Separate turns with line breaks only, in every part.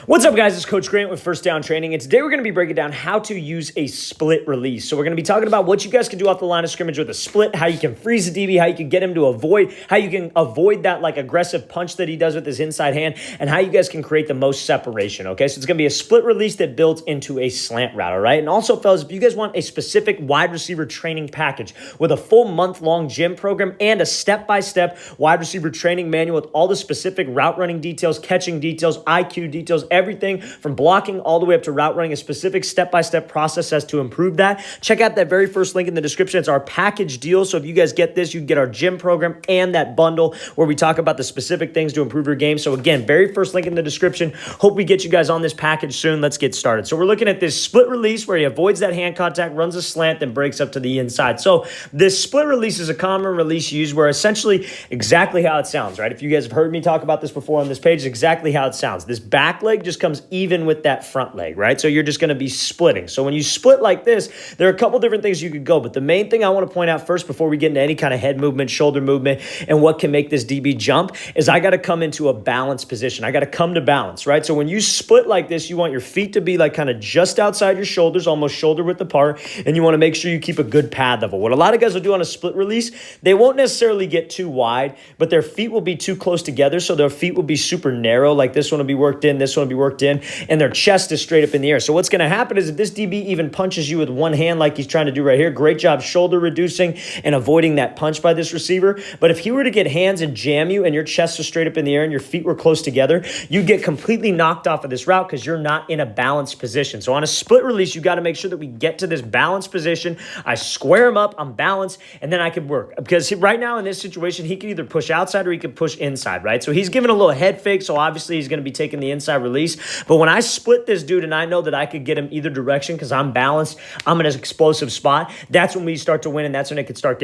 What's up, guys? It's Coach Grant with First Down Training, and today we're going to be breaking down how to use a split release. So we're going to be talking about what you guys can do off the line of scrimmage with a split, how you can freeze a DB, how you can get him to avoid, how you can avoid that like aggressive punch that he does with his inside hand, and how you guys can create the most separation, okay? So it's going to be a split release that builds into a slant route, all right? And also, fellas, if you guys want a specific wide receiver training package with a full month-long gym program and a step-by-step wide receiver training manual with all the specific route running details, catching details, IQ details, everything from blocking all the way up to route running, a specific step-by-step process as to improve that. Check out that very first link in the description. It's our package deal. So if you guys get this, you can get our gym program and that bundle where we talk about the specific things to improve your game. So again, very first link in the description. Hope we get you guys on this package soon. Let's get started. So we're looking at this split release where he avoids that hand contact, runs a slant, then breaks up to the inside. So this split release is a common release used where essentially exactly how it sounds, right? If you guys have heard me talk about this before on this page, exactly how it sounds. This back leg just comes even with that front leg, right? So you're just going to be splitting. So when you split like this, there are a couple different things you could go, but the main thing I want to point out first before we get into any kind of head movement, shoulder movement, and what can make this DB jump is I got to come into a balanced position. I got to come to balance, right? So when you split like this, you want your feet to be like kind of just outside your shoulders, almost shoulder width apart, and you want to make sure you keep a good pad level. What a lot of guys will do on a split release, they won't necessarily get too wide, but their feet will be too close together, so their feet will be super narrow, like this one will be worked in, this one will be worked in, and their chest is straight up in the air. So what's going to happen is if this DB even punches you with one hand like he's trying to do right here, great job shoulder reducing and avoiding that punch by this receiver. But if he were to get hands and jam you and your chest is straight up in the air and your feet were close together, you get completely knocked off of this route because you're not in a balanced position. So on a split release, you got to make sure that we get to this balanced position. I square him up, I'm balanced, and then I can work. Because right now in this situation, he can either push outside or he can push inside, right? So he's giving a little head fake, so obviously he's going to be taking the inside release. But when I split this dude and I know that I could get him either direction because I'm balanced, I'm in an explosive spot, that's when we start to win, and that's when it could start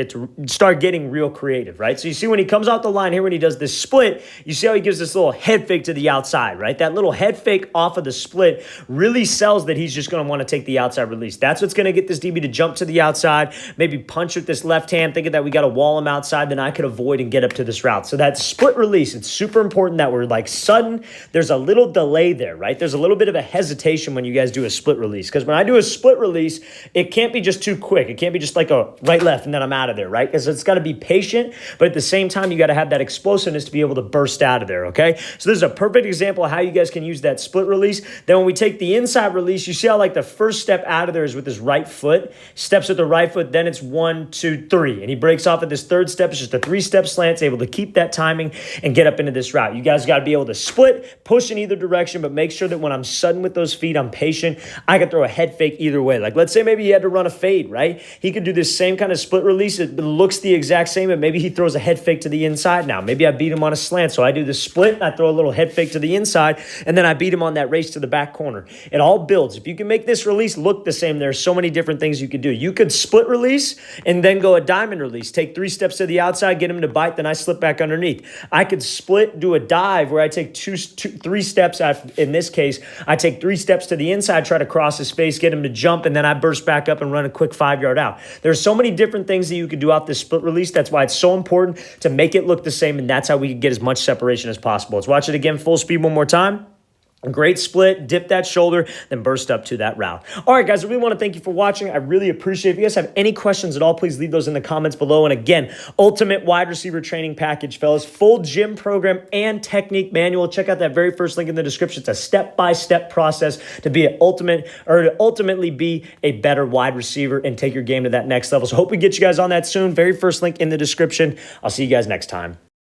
getting real creative, right? So you see when he comes out the line here, when he does this split, you see how he gives this little head fake to the outside, right? That little head fake off of the split really sells that he's just going to want to take the outside release. That's what's going to get this DB to jump to the outside, maybe punch with this left hand, thinking that we got to wall him outside, then I could avoid and get up to this route. So that split release, it's super important that we're like sudden. There's a little delay there, right? There's a little bit of a hesitation when you guys do a split release. Because when I do a split release, it can't be just too quick. It can't be just like a right, left, and then I'm out of there, right? Because it's got to be patient, but at the same time, you got to have that explosiveness to be able to burst out of there, okay? So this is a perfect example of how you guys can use that split release. Then when we take the inside release, you see how like the first step out of there is with his right foot, steps with the right foot, then it's 1, 2, 3. And he breaks off at this third step. It's just a 3-step slant. It's able to keep that timing and get up into this route. You guys got to be able to split, push in either direction, but make sure that when I'm sudden with those feet, I'm patient. I could throw a head fake either way. Like let's say maybe he had to run a fade, right? He could do this same kind of split release. It looks the exact same, but maybe he throws a head fake to the inside now. Maybe I beat him on a slant. So I do the split, I throw a little head fake to the inside, and then I beat him on that race to the back corner. It all builds. If you can make this release look the same, there's so many different things you could do. You could split release and then go a diamond release. Take 3 steps to the outside, get him to bite, then I slip back underneath. I could split, do a dive where I take 3 steps. In this case, I take 3 steps to the inside, try to cross his face, get him to jump, and then I burst back up and run a quick 5-yard out. There's so many different things that you could do off this split release. That's why it's so important to make it look the same, and that's how we can get as much separation as possible. Let's watch it again, full speed one more time. Great split, dip that shoulder, then burst up to that route. All right, guys, I really want to thank you for watching. I really appreciate it. If you guys have any questions at all, please leave those in the comments below. And again, ultimate wide receiver training package, fellas. Full gym program and technique manual. Check out that very first link in the description. It's a step-by-step process to be an ultimate or to ultimately be a better wide receiver and take your game to that next level. So hope we get you guys on that soon. Very first link in the description. I'll see you guys next time.